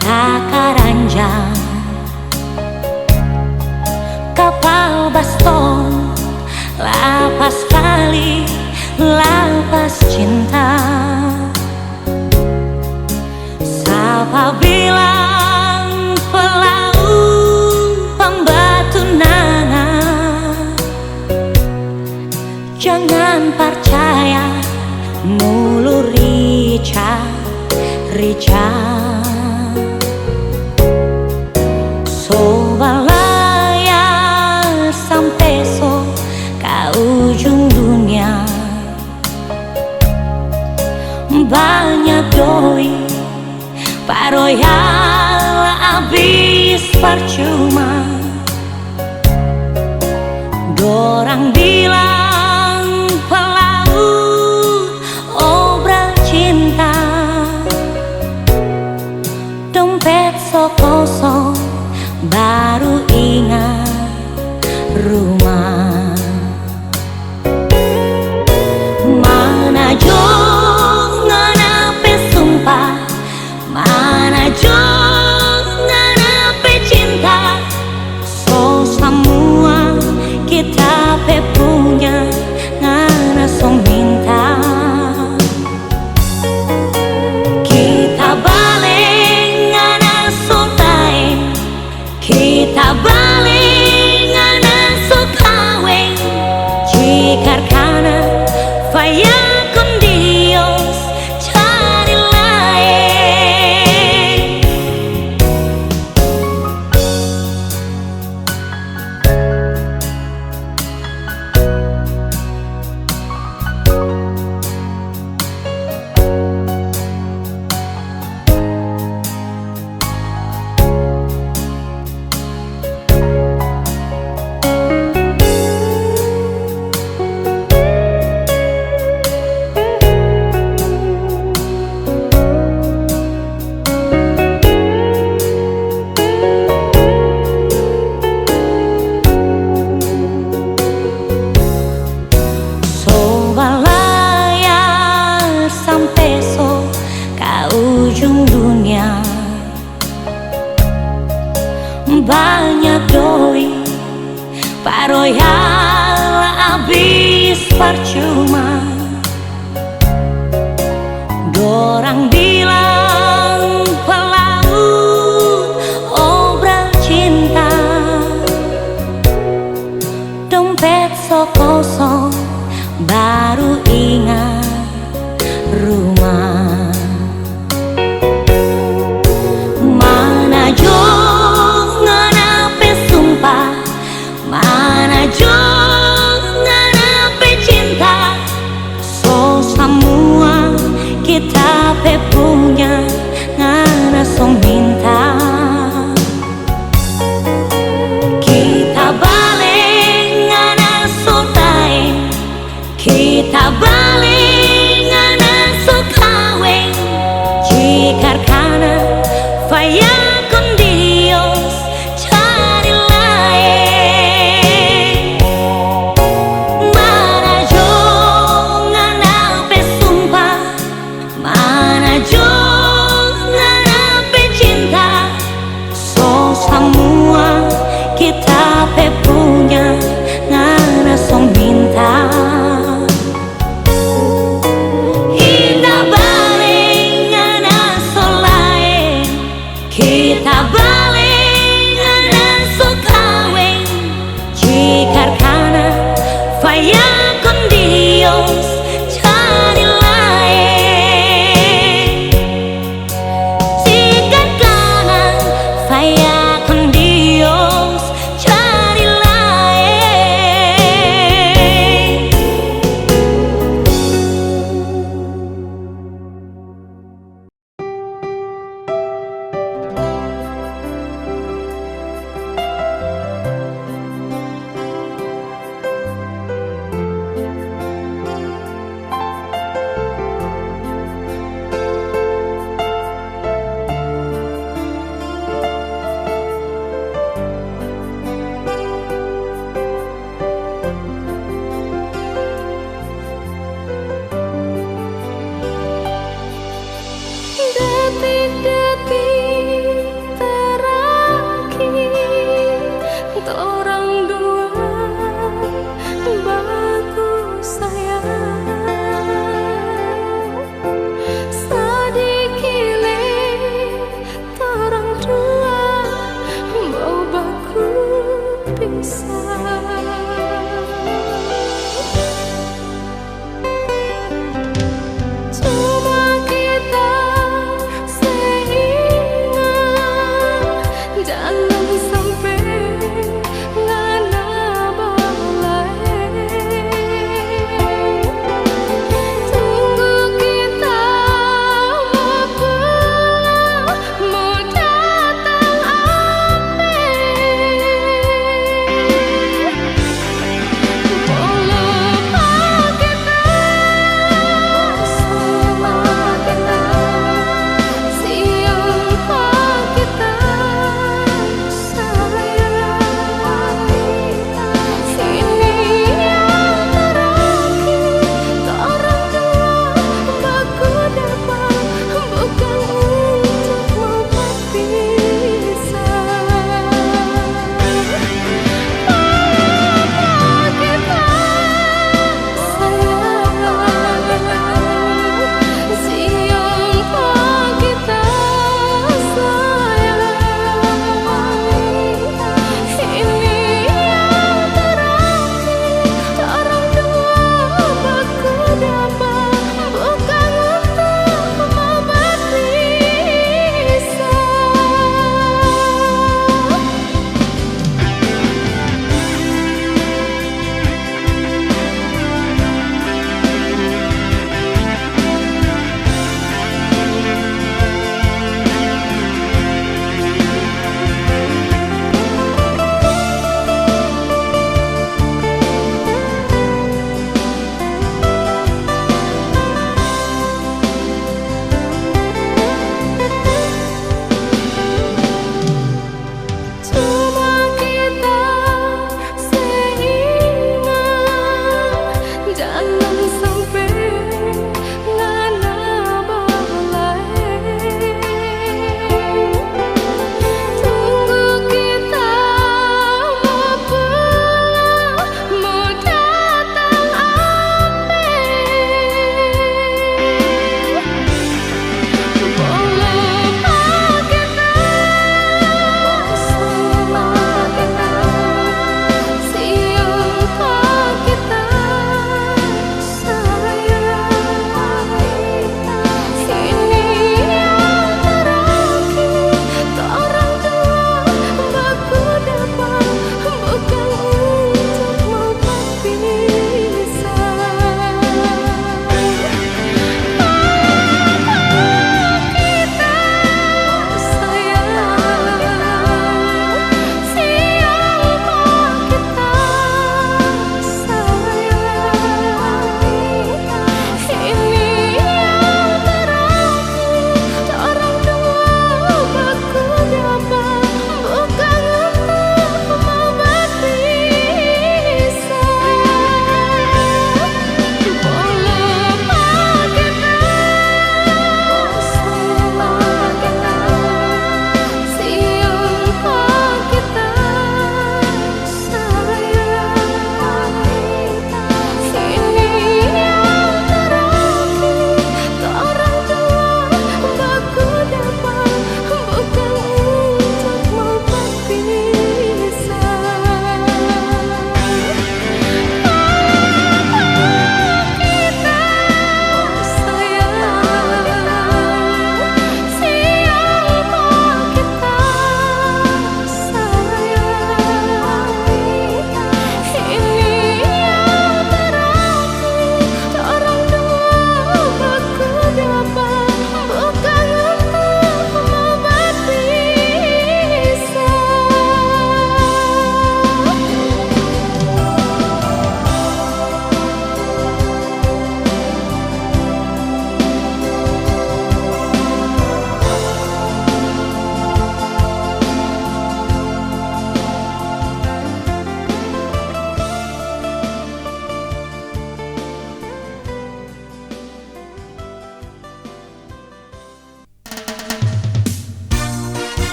Takaranjang kapal baston, lapas kali, lapas cinta. Siapa bilang pelaut pembatu nangan? Jangan percaya mulu rica. Sobalaya sampai so ke ujung dunia. Banyak doi paroyal habis percuma. Dorang bilang pelaut obral cinta. Dompet so kosong baru ingat rumah. Mana jo nganape sumpah, mana jo nganape cinta. So semua kita pe punya ngana so minta. Kita balik ngana so tae, kita balik ngana so kawin. Jika karena faya con Dios cari lain. Sampai so ke ujung dunia. Banyak doi paroyal habis percuma. Dorang bilang pelaut obral cinta. Dompet so kosong baru ingat rumah. Mana jo nganape sumpah, mana jo nganape cinta. So semua kita pe punya ngana so minta. Kita balik ngana so tae, kita balik karena faya con Dios cari lain. Mana jo nganape sumpah, mana jo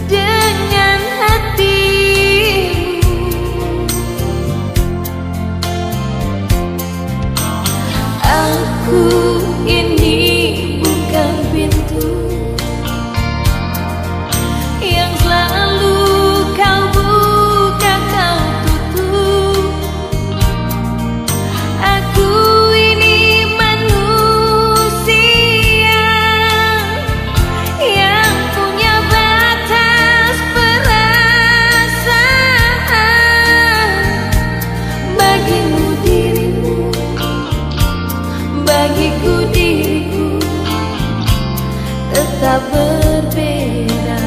dengan hatimu. Aku ini bukan pintu yang selalu kau buka, kau tutup. Aku ini manusia yang punya batas perasaan. Bagimu dirimu, bagiku diriku tetap berbeda.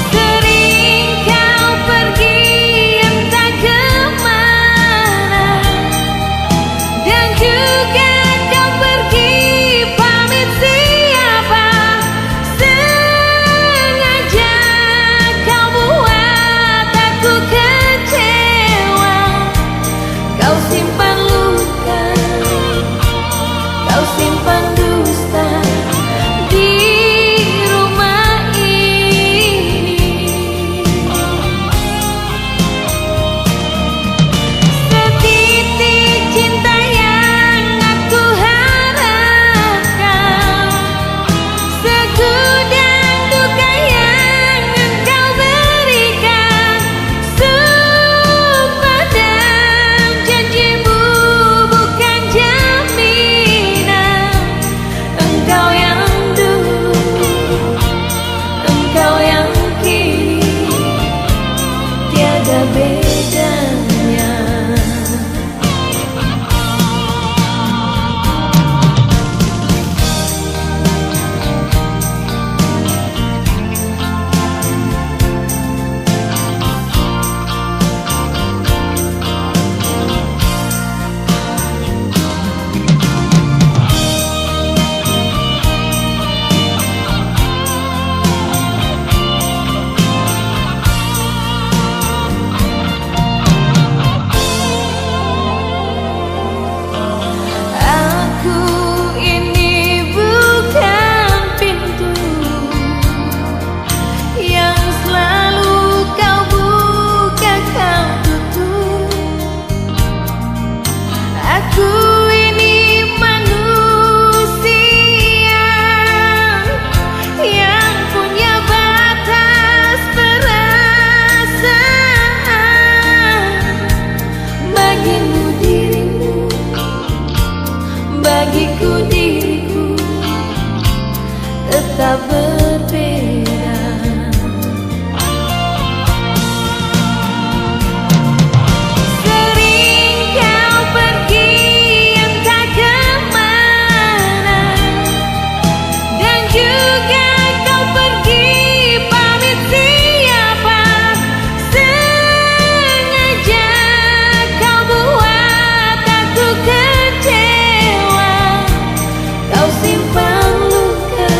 Sering kau pergi entah kemana, dan juga kau pergi pamit siapa. Sengaja kau buat aku kecewa. Kau simpan luka, kau simpan dusta di rumah ini. Setitik cinta yang aku harapkan, segudang duka yang engkau berikan. Sumpah dan janjimu bukan jaminan. Engkau yang dulu, engkau yang kini, tiada bedanya. Aku ini bukan pintu yang selalu kau buka, kau tutup. Aku ini manusia yang punya batas perasaan. Bagimu dirimu, bagiku diriku tetap berbeda. Sering kau pergi entah kemana, dan juga kau pergi pamit siapa. Sengaja kau buat aku kecewa. Kau simpan luka,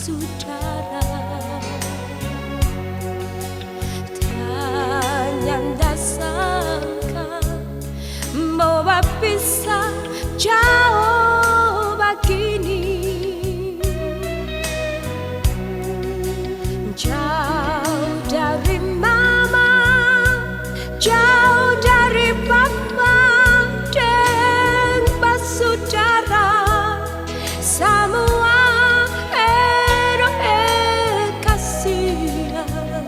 saudara. Nyanda sangka bahwa bisa jauh begini, jauh dari mama, jauh dari papa dan saudara. Semua kasihan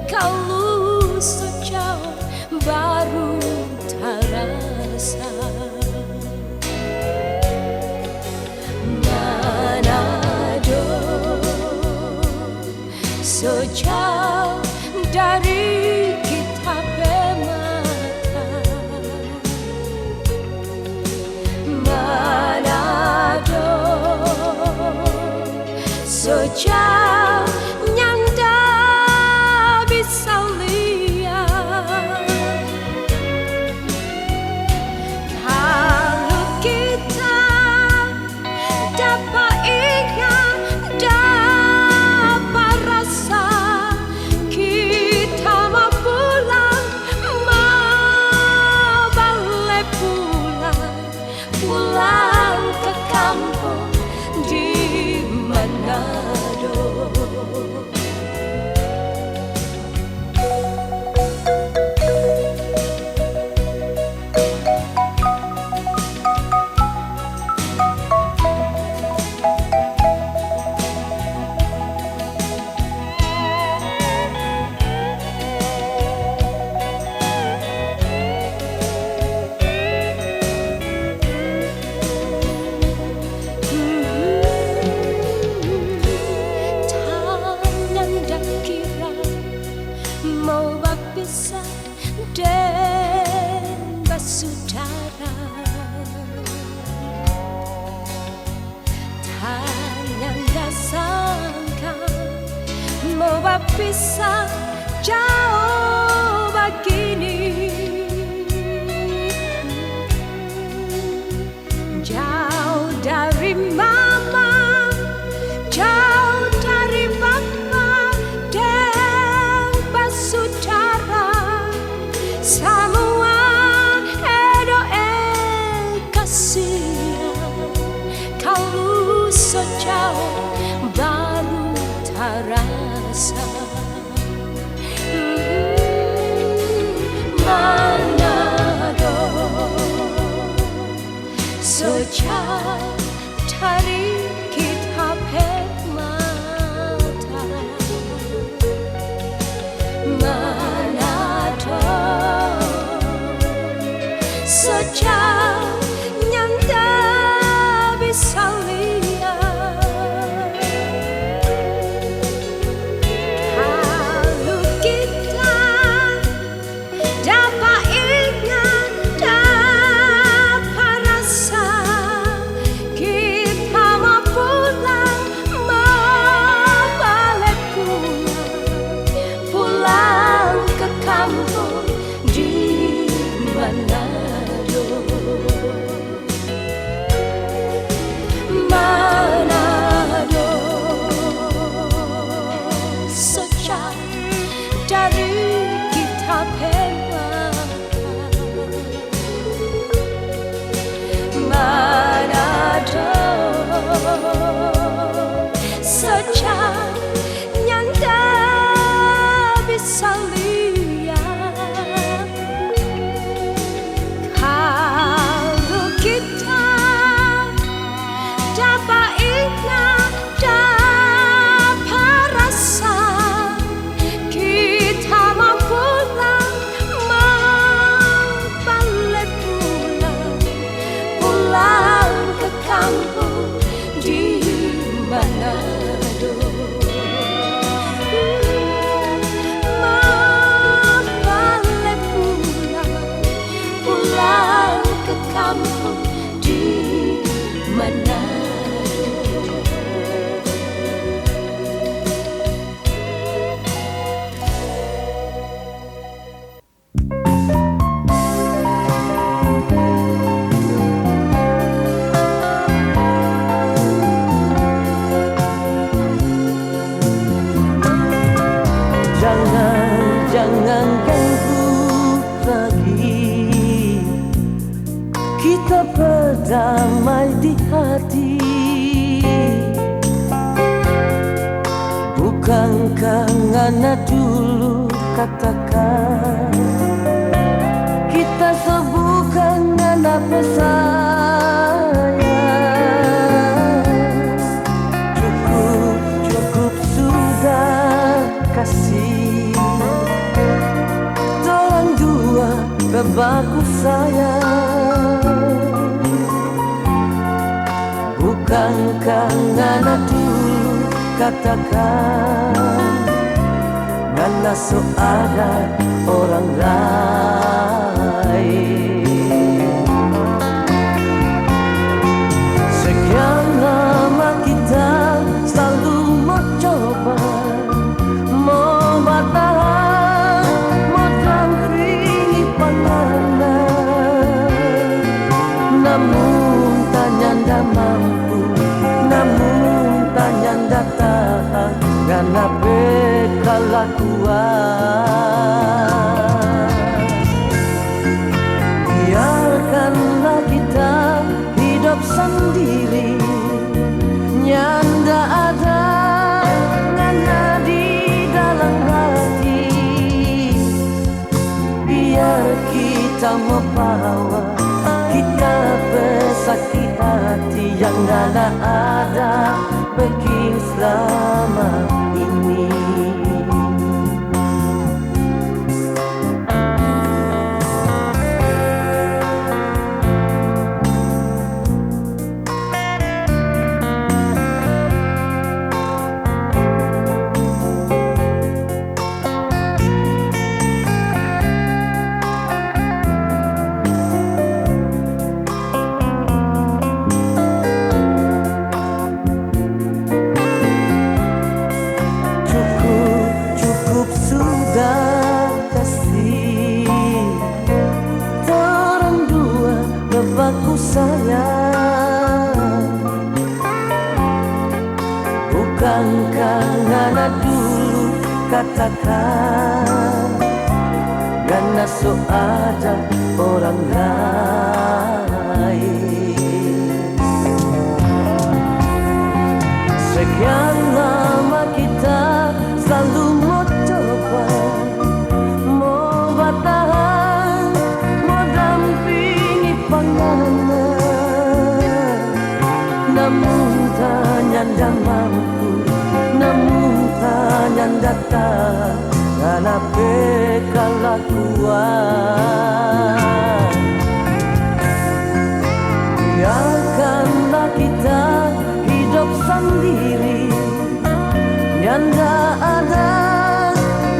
kalau sejauh baru terasa. Manado sejauh dari kita bermata. Manado sejauh nyanda bisa lihat. Kalau kita dapat ingat, dapat rasa, kita mau pulang, mau balik pulang, pulang ke kampung di Manado. Mau berpisah dan bersaudara, Nyanda sangka mau berpisah jauh begini, jauh dari mama, jauh dari papa dan saudara. Semua kasihan kalau sejauh baru terasa. Manado sejauh dari kita bermata. Manado sejauh nyanda bisa lihat. Kalau kita dapat ingat, dapat rasa, kita mau pulang, mau balik pulang, pulang ke kampung di Manado. Manado sejauh dari kita bermata. Manado sejauh nyanda bisa lihat. Kalau kita dapat ingat, dapat rasa, kita mau pulang, mau balik pulang, pulang ke kampung di Manado. Mau balik pulang, pulang ke kampung di Manado. hati. Bukankah ngana dulu katakan kita sebukan ngana pesayang. Cukup, cukup sudah kasih. Tolong dua bebaku sayang. Bukankah ngana dulu katakan ngana so ada orang lain. Sekian lama kita selalu mau coba, mau bertahan, mau dampingi pandangan. Namun tak nyanda mampu, namun tak nyanda tahan, karena bekalah kuat. Biarkanlah kita hidup sendiri, nyanda ada ngana di dalam hati. Biar kita membawa kita bersakit hati yang ngana ada bikin selama ini. Aku sayang, bukankah ngana dulu katakan ngana so ada orang lain. Sekian lama kita selalu mau coba, mau bertahan, mau dampingi pandangan. Namun tak nyanda mampu, namun tak nyanda tak, karena bekalah kuat. Biarkanlah kita hidup sendiri, nyanda ada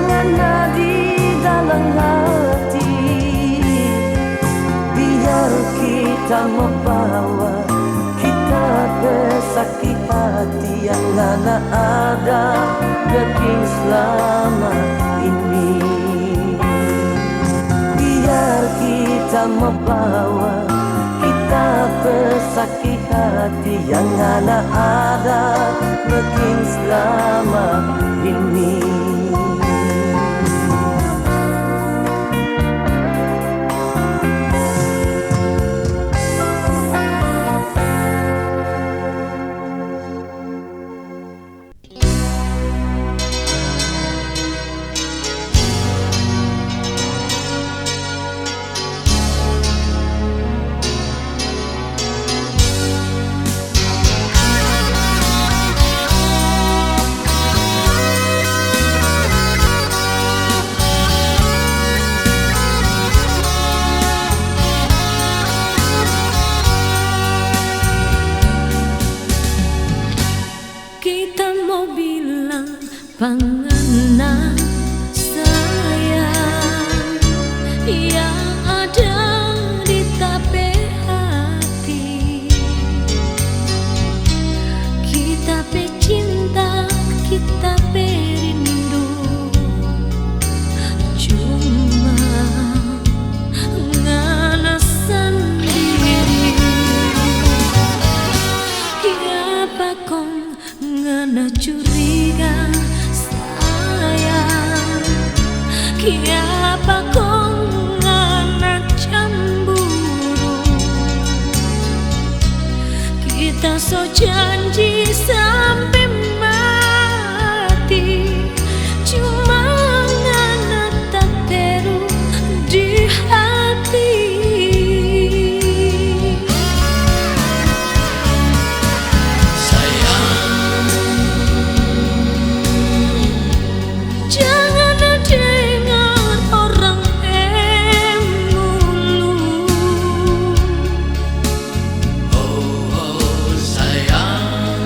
ngana di dalam hati. Biar kita membawa kita bersakit hati yang ngana ada bikin selama ini. Biar kita membawa kita bersakit hati yang ngana ada bikin selama ini. Pengenang sayang yang ada di tape hati, kita pe cinta, kita pe rindu, cuma ngana sendiri. Kiapa kong ngana curiga sayang, kiapa kong ngana cemburu, Kita so janji sampai mati, cuma ngana tak teru di hati. Sayang, Jangan dengar orang mulu. oh sayang,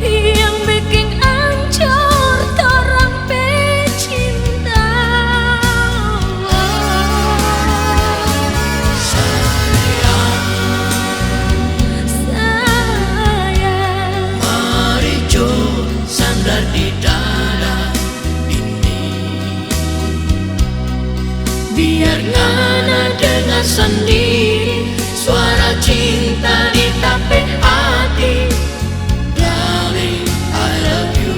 Yang bikin ancur torang pecinta. Sayang, mari jo sandar di dada ini, biar ngana dengar sendiri suara cinta di tape hati. Darling, I love you.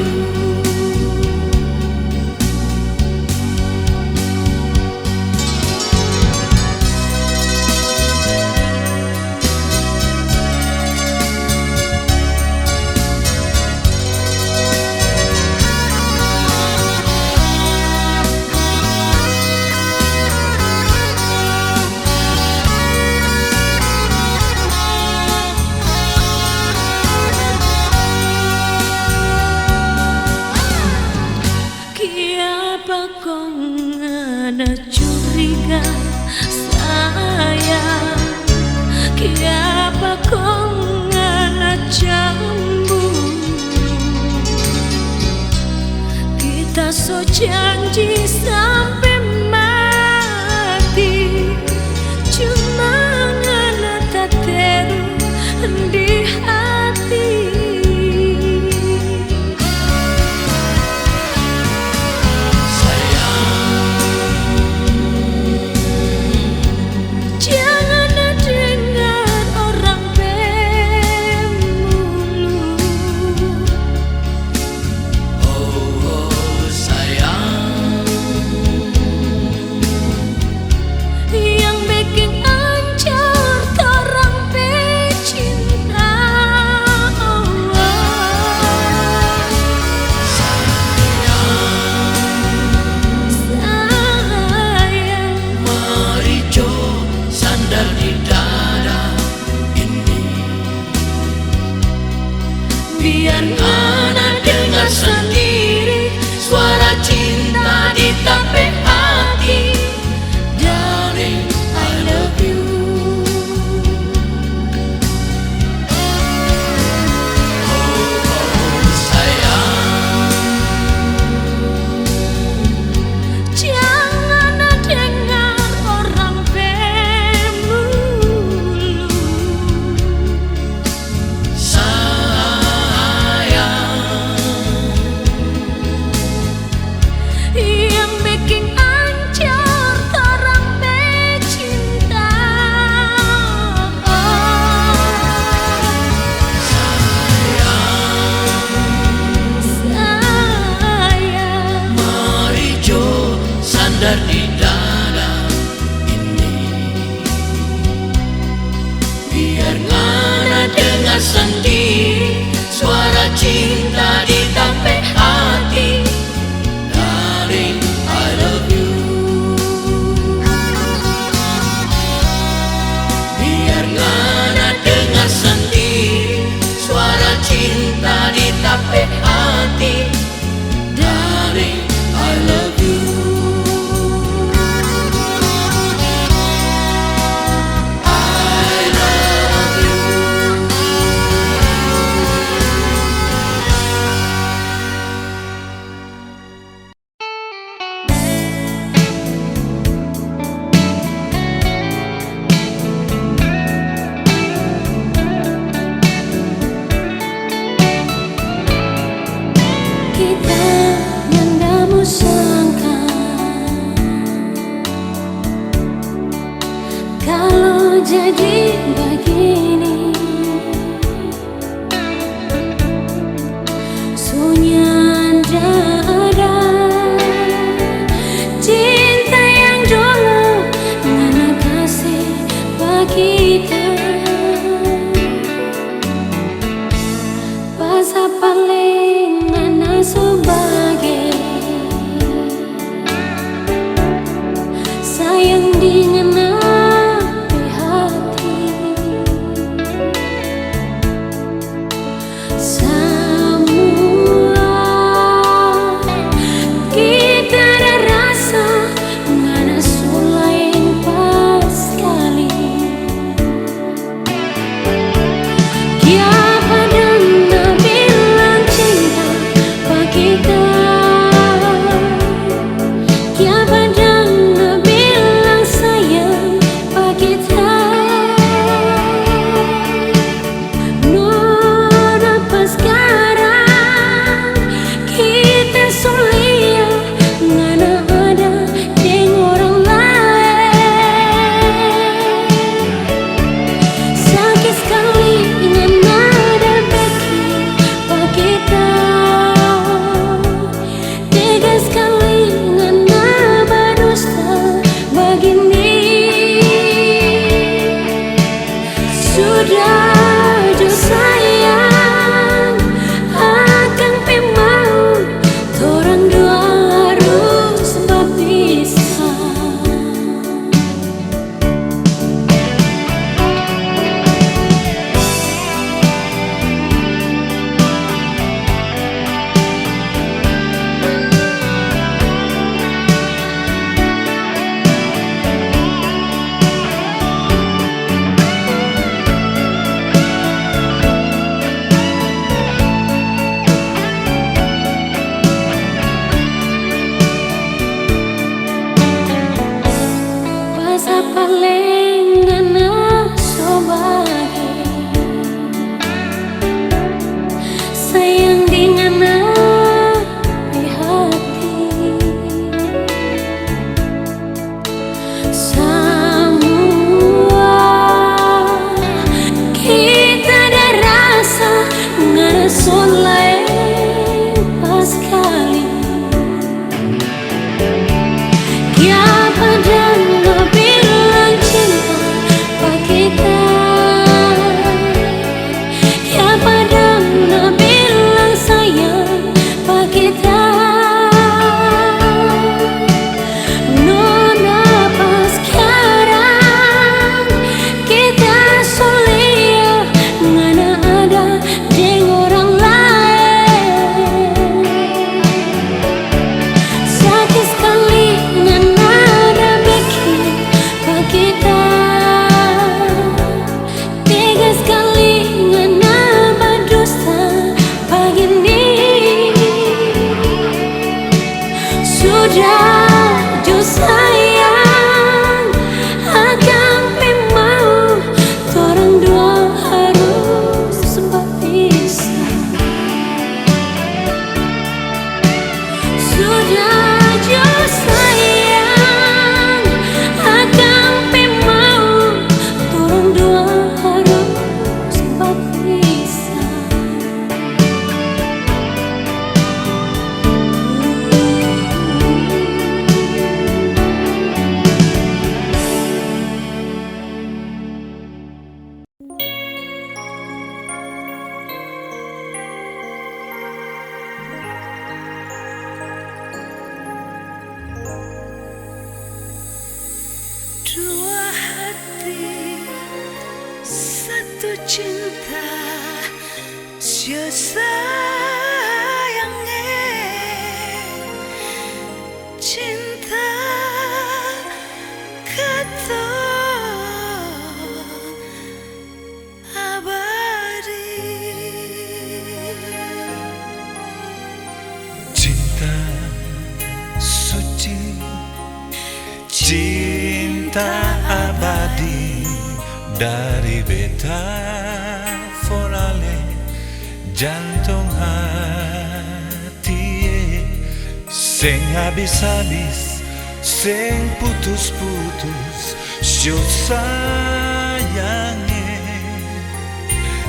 Sudah jo sayang, akan pe mau torang dua harus berpisah. Basa paling ngana sobagi, sayang di ngana di hati. Semua kita ada rasa ngana solai pas kali. Ya padang bilang cinta pak kita, ya padang bilang sayang pak kita. Nona pas sekarang kita solia ngana ada deng orang lain. Sakit sekali ngana ada bikin pak kita, tega sekali ngana berdusta begini. Sudah jo sayang, akan pe mau torang dua harus berpisah. Sudah jo sayang, akan pe mau torang dua harus berpisah. Dua hati, satu cinta, sio sayangnya cinta katong abadi. Cinta suci, cinta abadi dari beta forale jantung hati, sing habis-habis, sing putus-putus, sio sayangnya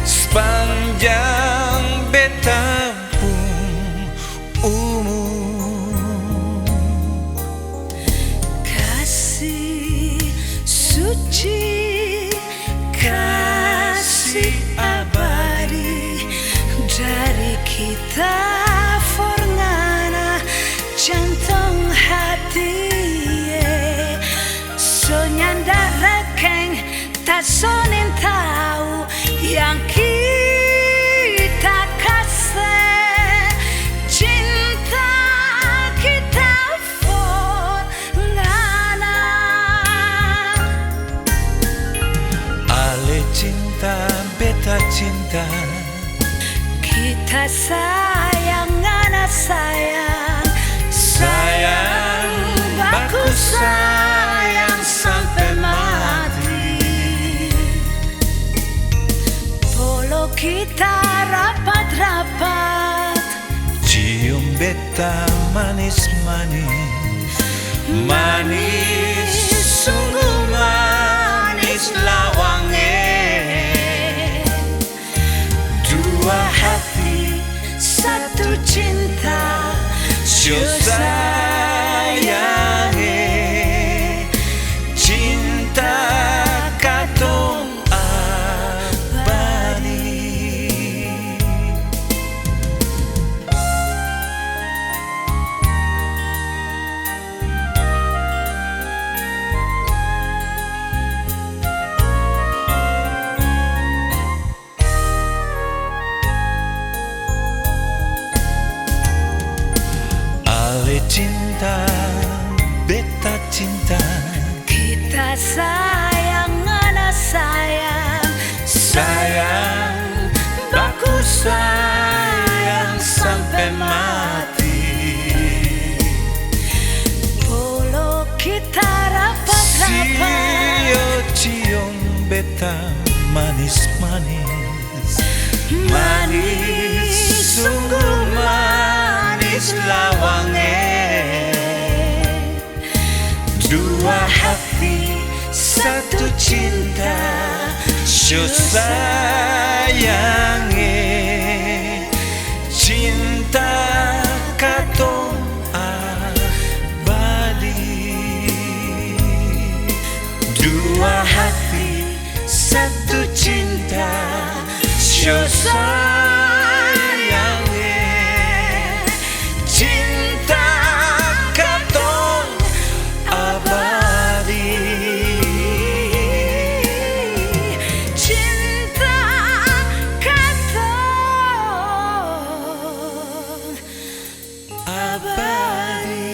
sepanjang beta pun umur. Kasih suci, kasih abadi dari kita forngana jantung hati. So nyanda rekeng tak sonin tahu yang kita kasih. Cinta kita forngana, Ale cinta, beta cinta, kita sayang ngana sayang, sayang baku sayang sampai mati. Polo kita rapat-rapat, cium beta manis-manis, manis sungguh manis lawangnya. dua hati, satu cinta, Sio sayangnya cinta katong abadi. cinta, beta cinta. Kita sayang, anak sayang, Sayang, baku sayang sampai mati. bolo kita rapat-rapat, Cium beta manis-manis, manis, sungguh manis lawangnya. Dua hati, satu cinta, so sayangnya. Cinta katong abadi. Dua hati, satu cinta, so sayangnya. Cinta katong abadi. cinta katong abadi.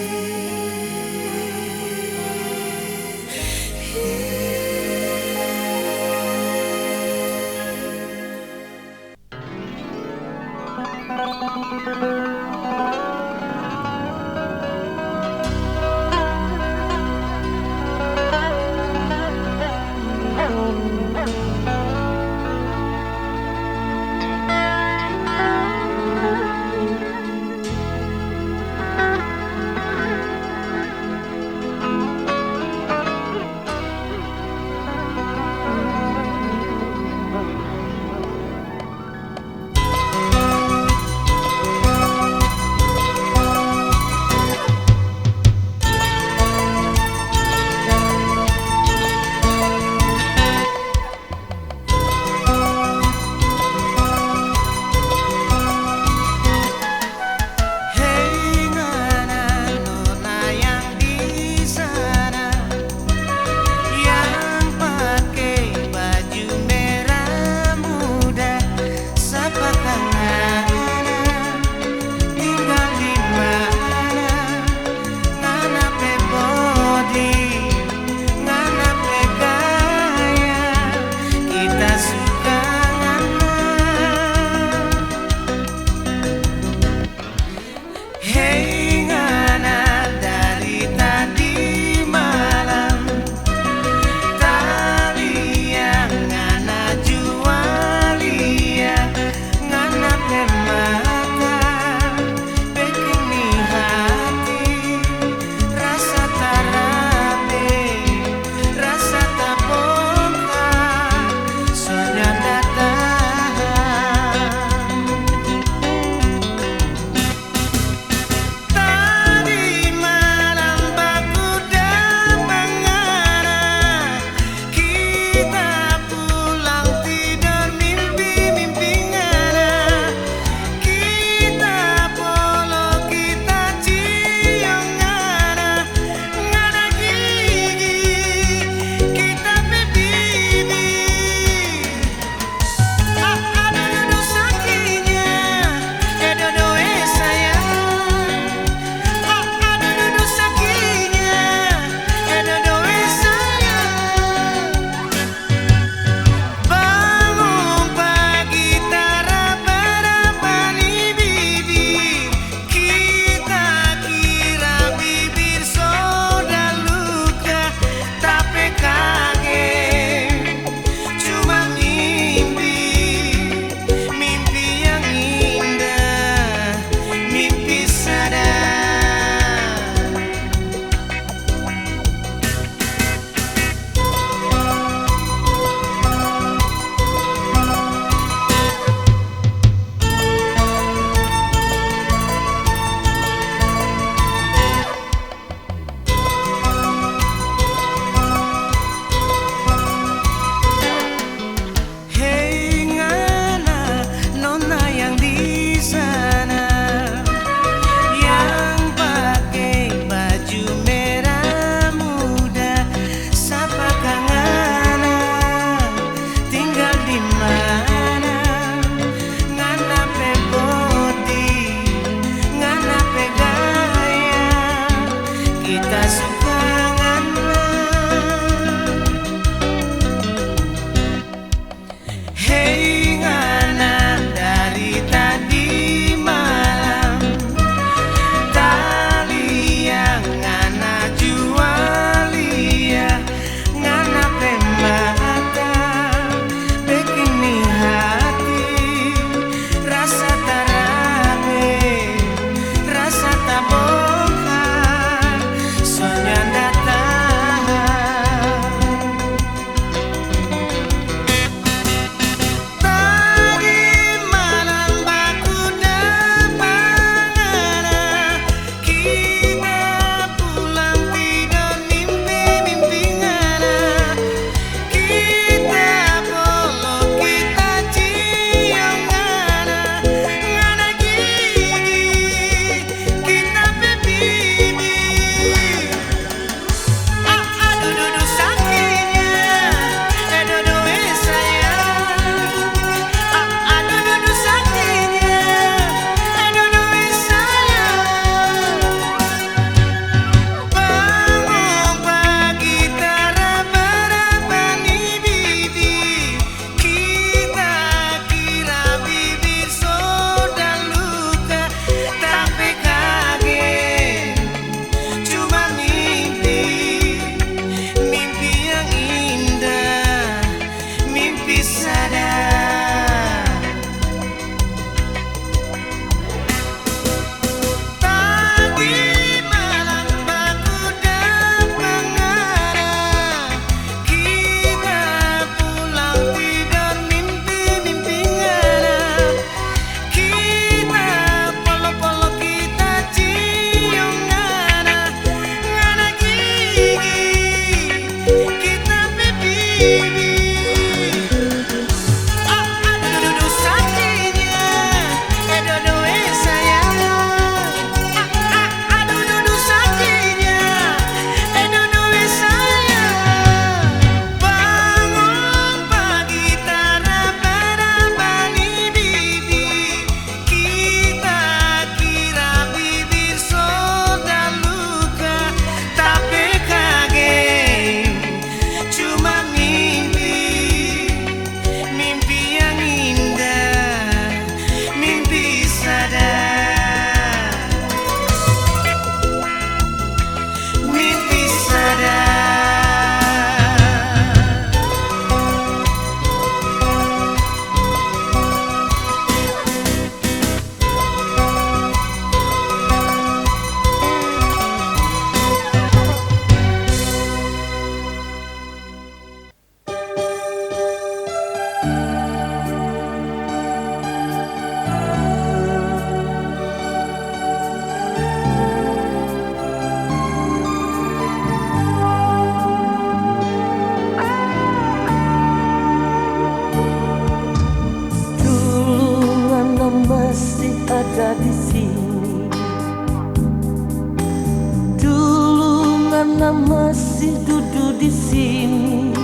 Kita masih duduk di sini,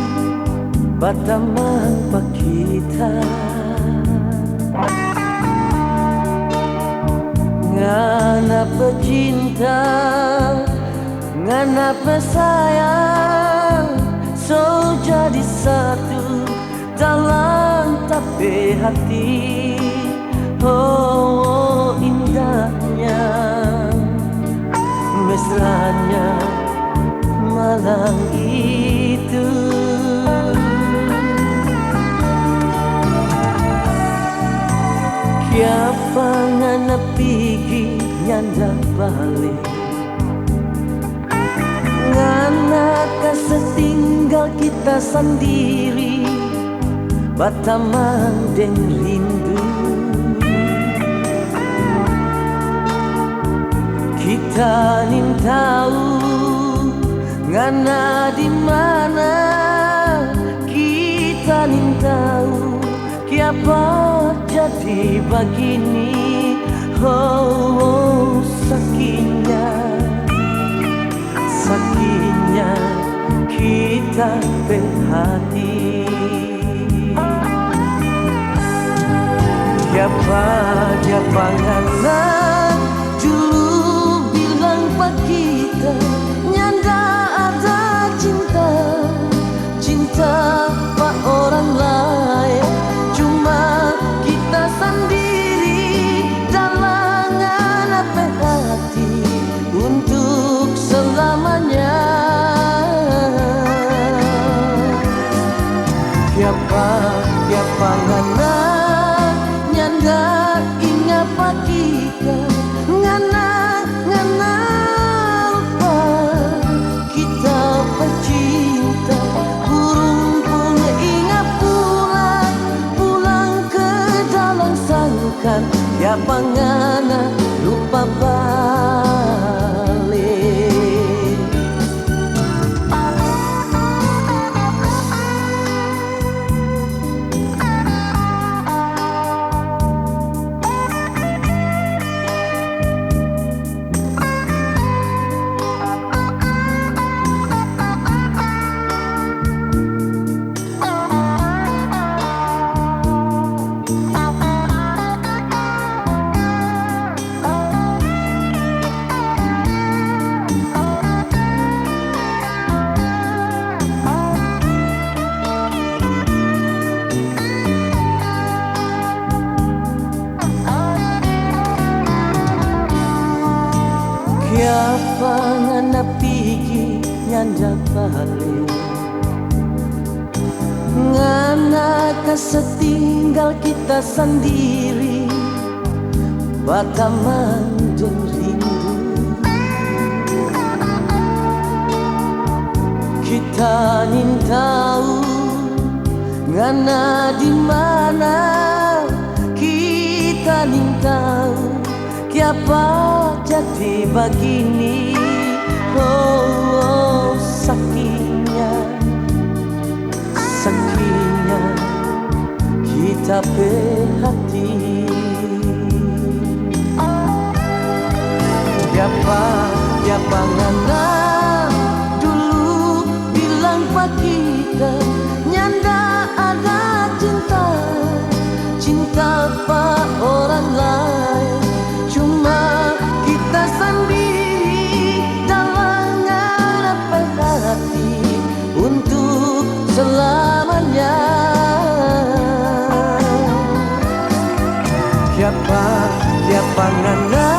berteman pak kita. Ngana pecinta, ngana pesayang, so jadi satu dalam tapi hati. Oh, indahnya, mesranya malam itu. Kiapa ngana pigi nyanda balik, ngana kesetinggal kita sendiri, berteman dan rindu. Kita nin tahu ngana di mana, kita nin tahu kiapa jadi begini. Oh, sakitnya, sakitnya kita berhati. Kiapa ngana dulu bilang pak kita nyanda ada cinta, cinta pak orang lain, cuma kita sendiri dalam apa hati untuk selamanya. Kiapa ngana nyanda ingat pak kita, ngana lupa kita pecinta. Burung pun ingat pulang ke dalam sangkar. Kiapa ngana lupa balik. Kiapa ngana pigi nyanda balik, ngana kesetinggal kita sendiri, berteman dan rindu. Kita nin tahu ngana di mana, kita nin tahu kiapa jadi begini. Oh, sakitnya, sakitnya kita berhati. Kiapa ngana dulu bilang pak kita nyanda ada cinta, cinta pak orang lain, cuma kita sendiri dalam apa hati untuk selamanya. Kiapa ngana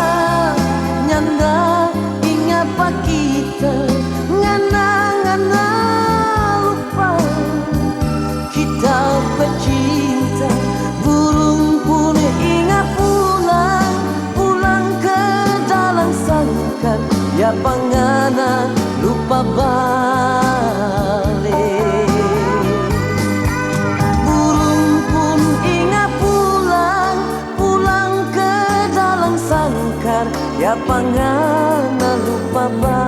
nyanda ingat pak kita, ngana lupa kita pecinta. Burung pun ingat pulang ke dalam sangkar. Kiapa ngana lupa balik. Burung pun ingat pulang ke dalam sangkar. Kiapa ngana lupa balik.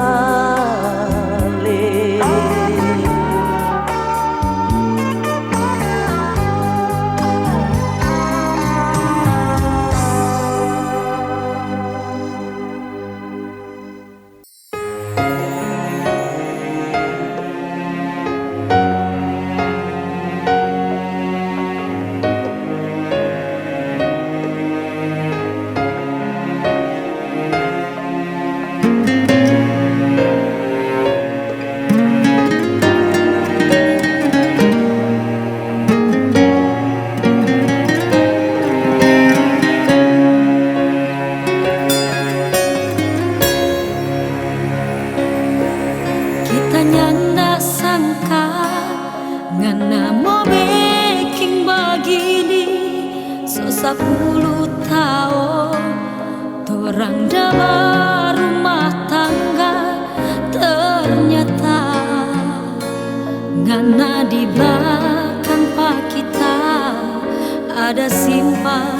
so 10 tahun torang dah rumah tangga, ternyata ngana di belakang pak kita ada simpan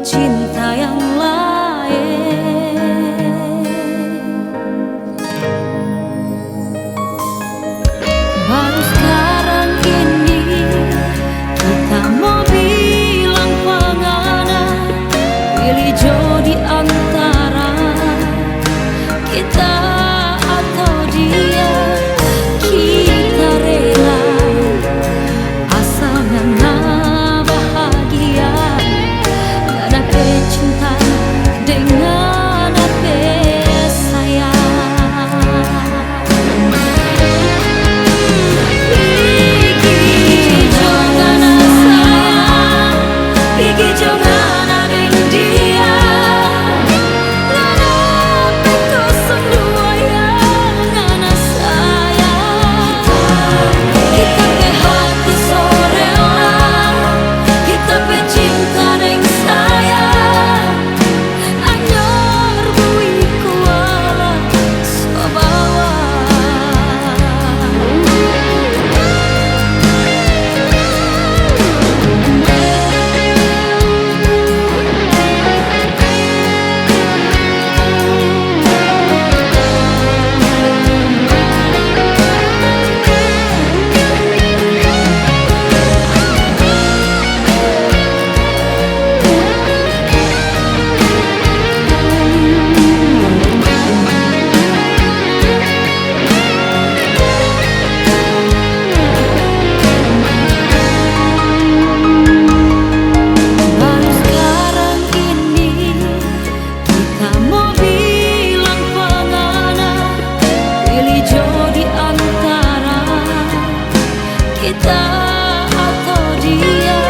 cinta yang lain. Baru sekarang ini kita mau bilang pengana, pilih jodi antara kita atau dia. Kita rela asal ngana bahagia, ngana cinta dengan apa sayang. Pigi jangan sayang, pigi jangan adeng dia. Ngana pekosong dua yang ngana sayang. Kita pe hati sore lah, kita pe cinta deng sayang. Anyor bui kuala sobawa. Baru sekarang ini kita mau bilang pengana, pilih jodi antara kita atau dia.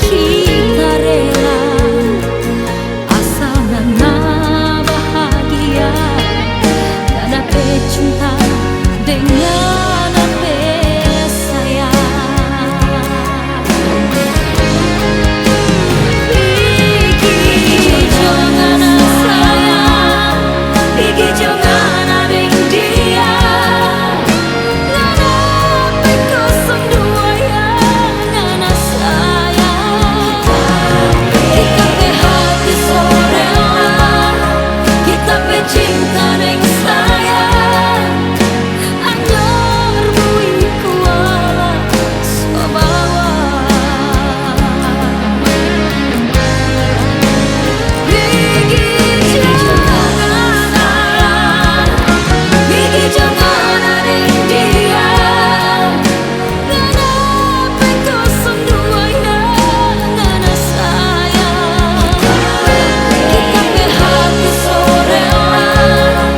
Kita rela asal ngana bahagia, ngana pe cinta dengan apa sayang. Pigi jangan sayang, pigi jangan adeng dia. Ngana pekosong dua yang ngana sayang. Kita pe hati sore lah, kita pe cinta deng sayang. Anyor bui kuala sobawa. Pigi jangan adeng dia. Ngana pekosong dua yang ngana sayang. Kita pe hati sore lah,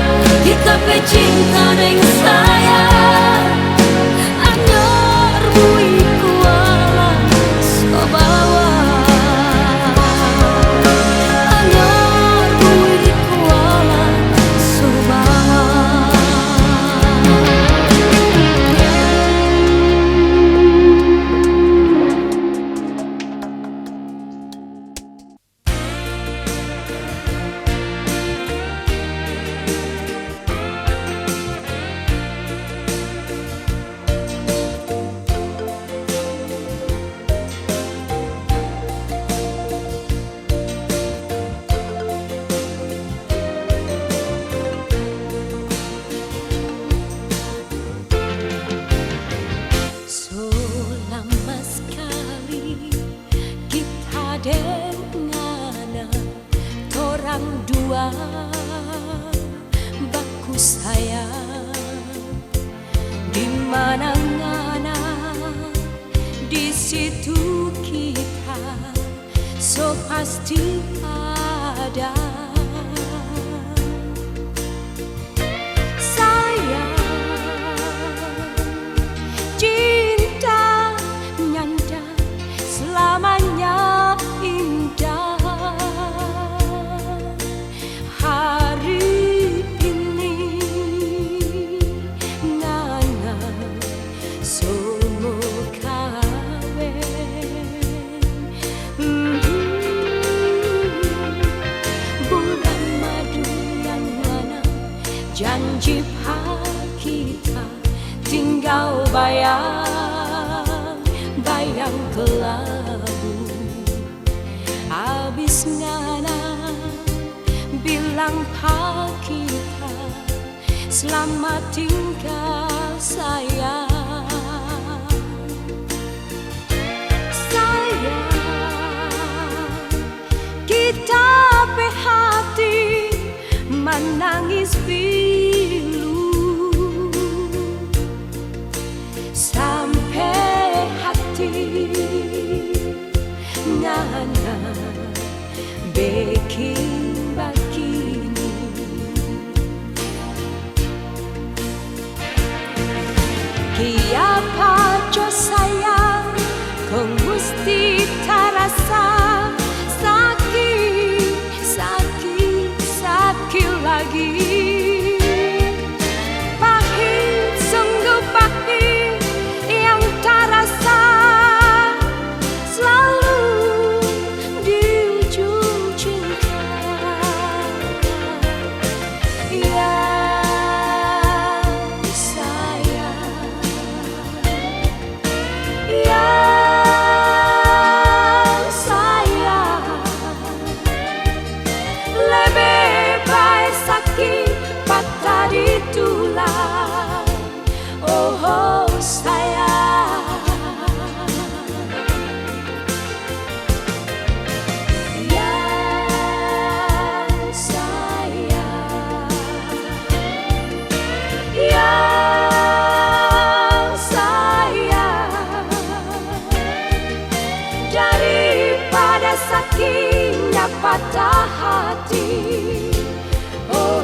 kita pe cinta deng sayang. Anyor bui kuala sobawa. Anyor bui kuala sobawa. So lama sekali kita dengan torang dua baku sayang. Di mana ngana di situ kita so pasti ada. Sayang, cinta nyanda selamanya indah. Hari ini ngana semua kawin. janji kita tinggal bayang kelabu. Habis ngana bilang kita selamat tinggal sayang. Kita hati menangis pilu sampai hati ngana bikin begini. Kiapa jo sayang kau mesti terasa sakit lagi. Pahit, sungguh pahit yang terasa selalu di ujung cinta. Ya sayang, ya sayang, lebih baik sakit patah di tulang. Oh sayang, ya sayang, ya sayang, daripada sakitnya patah hati. Oh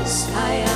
sayang.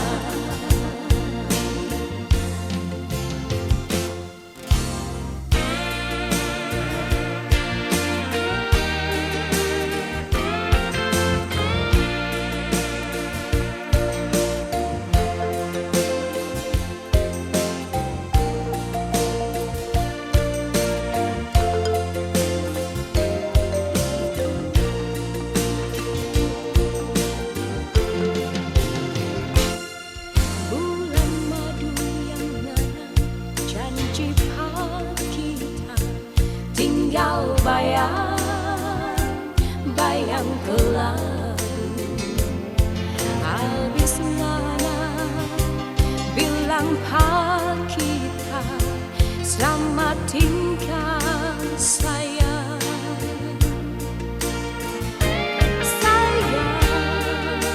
Tinggal bayang kelabu. Habis ngana bilang kita selamat tinggal sayang. Sayang,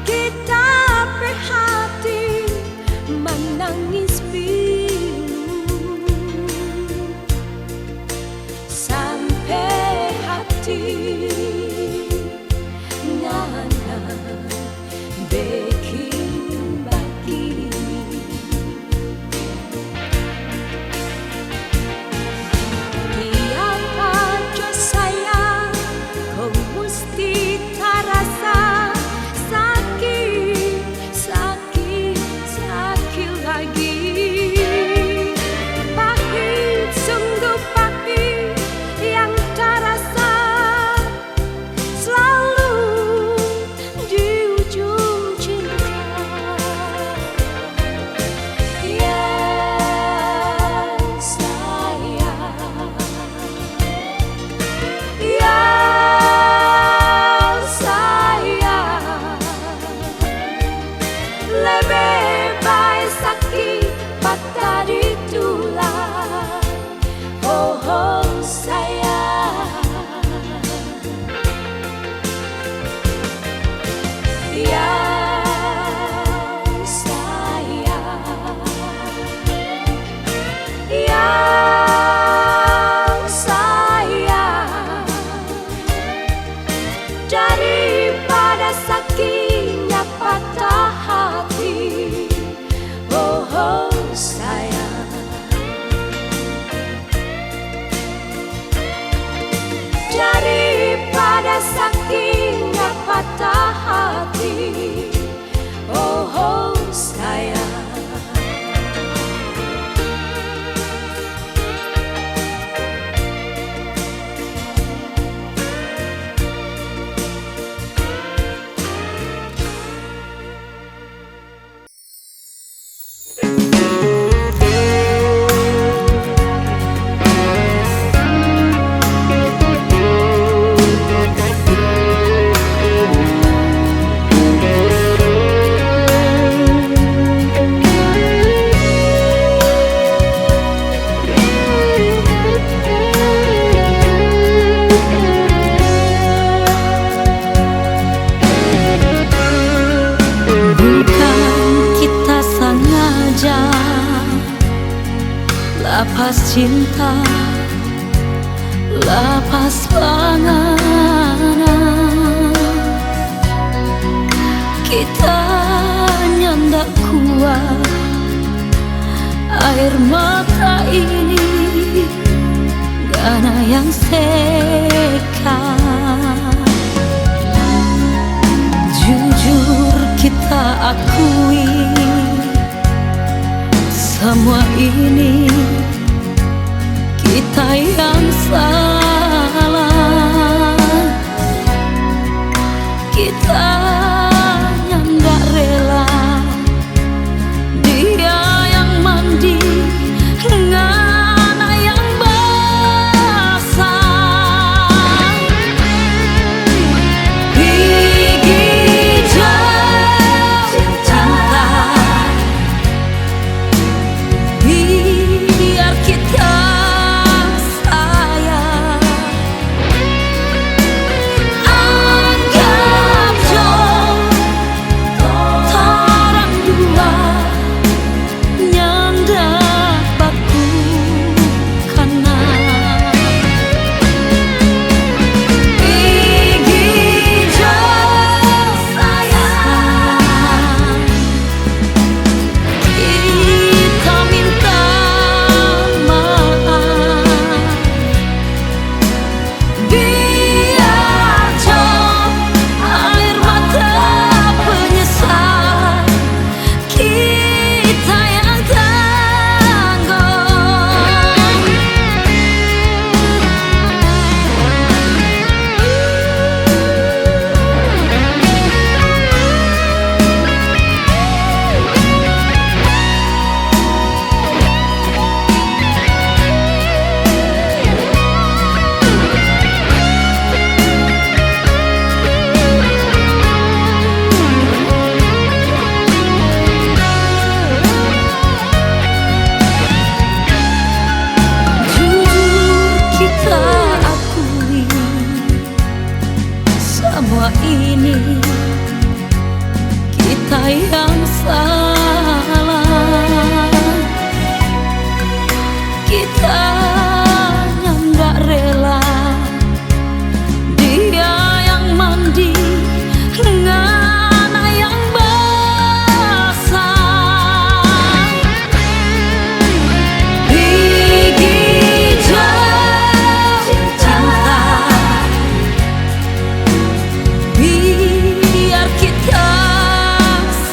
kita hati menangis ngana bikin begini. cinta lapas panganan kita nyandak kuat air mata ini gana yang sekat. Jujur kita akui semua ini kita yang salah. Kita yang gak rela dia yang mandi dengan air basah. Gigi jauh cinta biar kita sayang. Anggap torang dua nyandak baku kana. Gigi jauh sayang, kita minta maaf. Biar jauh air mata penyesalan kita yang tanggung. Jujur kita akui semua ini kita yang salah. Kita yang gak rela dia yang mandi dengan air basah. Gigi jauh cinta biar kita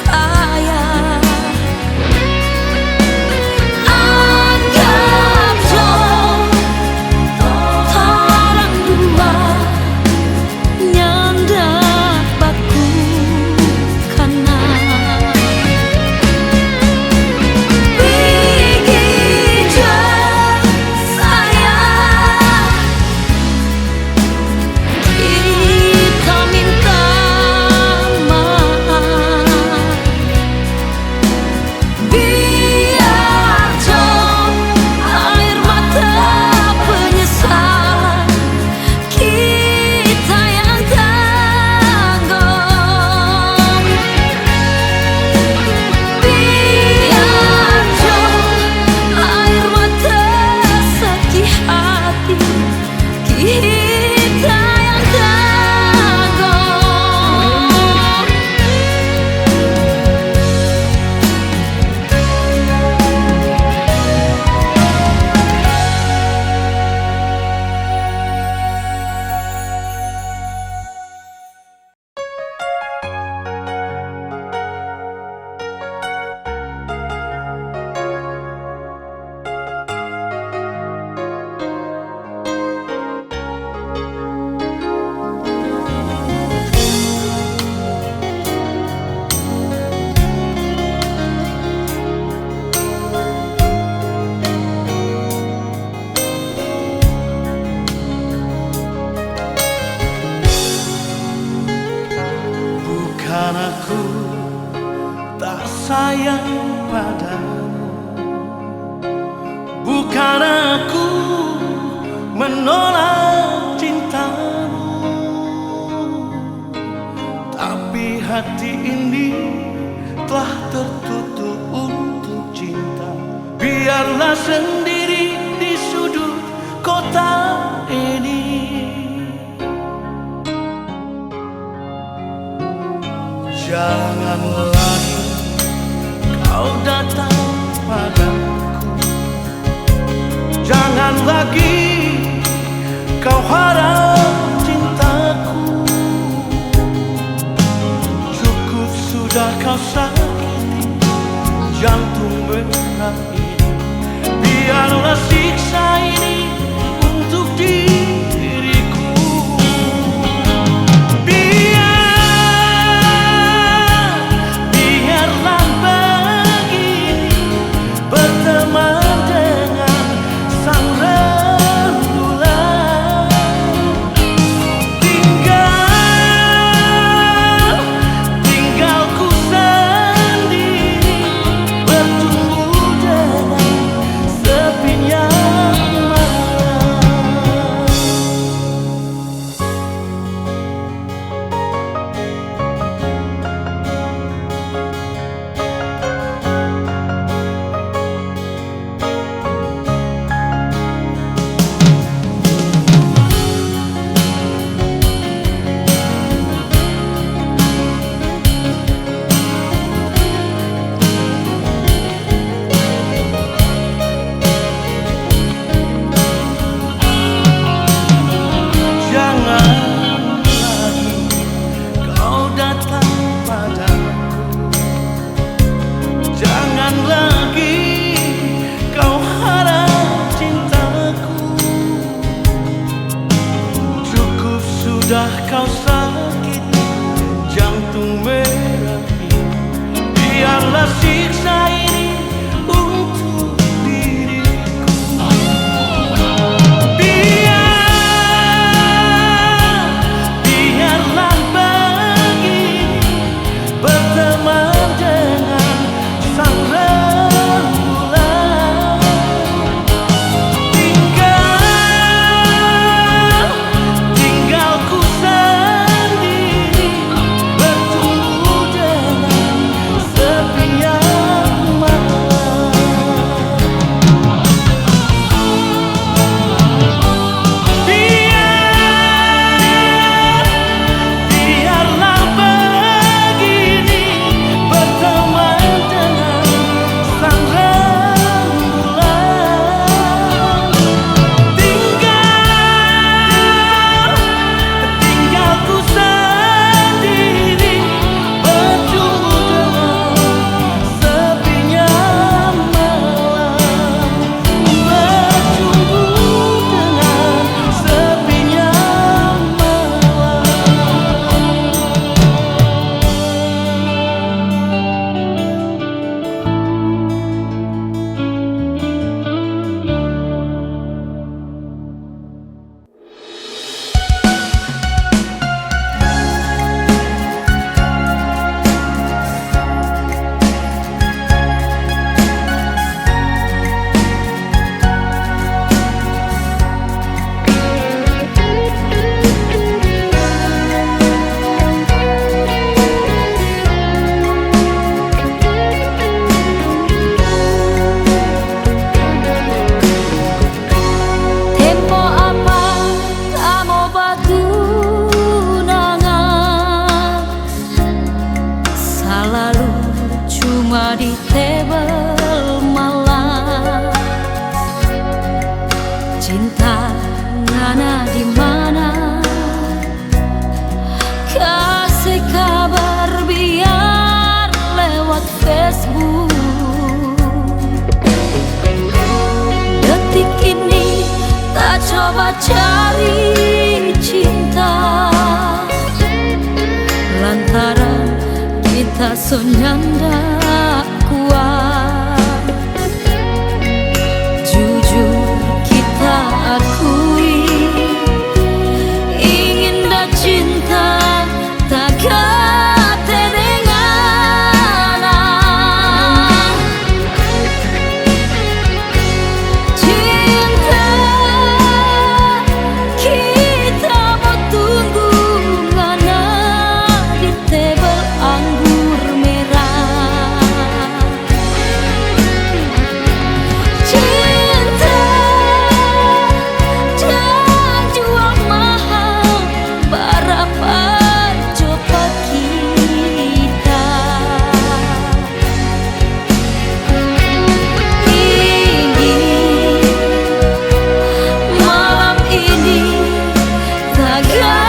sayang. Anggap torang dua nyandak baku kana. Gigi jauh sayang, kita minta maaf. Biar jauh air mata penyesalan kita yang tanggung. Biar jauh air mata sedih hati kita yang tanggung. Bukan aku tak sayang padamu, bukan aku menolak cintamu, tapi hati ini telah tertutup untuk cinta. Biarlah sendiri di Jangan lagi kau datang padaku, jangan lagi kau harap cintaku. Cukup sudah kau sakiti jantung merah ini. Biarlah siksa ini untuk diriku. Biarlah begini berteman dengan sang rembulan. Tinggal ku sendiri bertumbuh dengan sepinya malam. Jangan lagi kau datang padaku, jangan lagi kau harap cintaku. Cukup sudah kau sakiti jantung merah ini. Biarlah siksa ini untuk diriku. Biarlah begini berteman dengan sang rembulan. Tinggal ku sendiri bertumbuh dengan sepinya malam. Biarlah begini berteman dengan sang rembulan. Tinggal ku sendiri bertumbuh dengan sepinya malam. Bertumbuh dengan sepinya malam. Tempo apa kamu bertunangan, selalu cuma di tebel malam. Cinta ngana di mana? Kasih kabar biar lewat Facebook. Detik ini tak coba cari cinta, lantaran kita senyanda kuat. Jujur kita akui, ingin dah cinta tak ketenangan. Cinta kita bertunggu ngana di tebel anggur merah. kedengaran.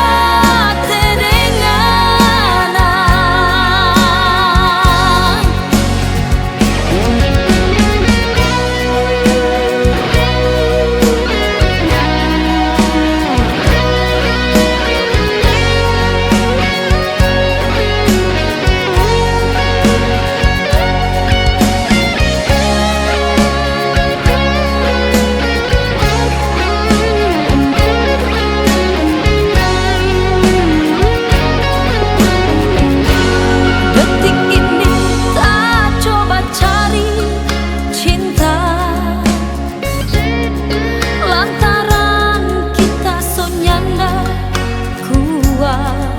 Detik ini tak coba cari cinta, lantaran kita so nyanda kuat.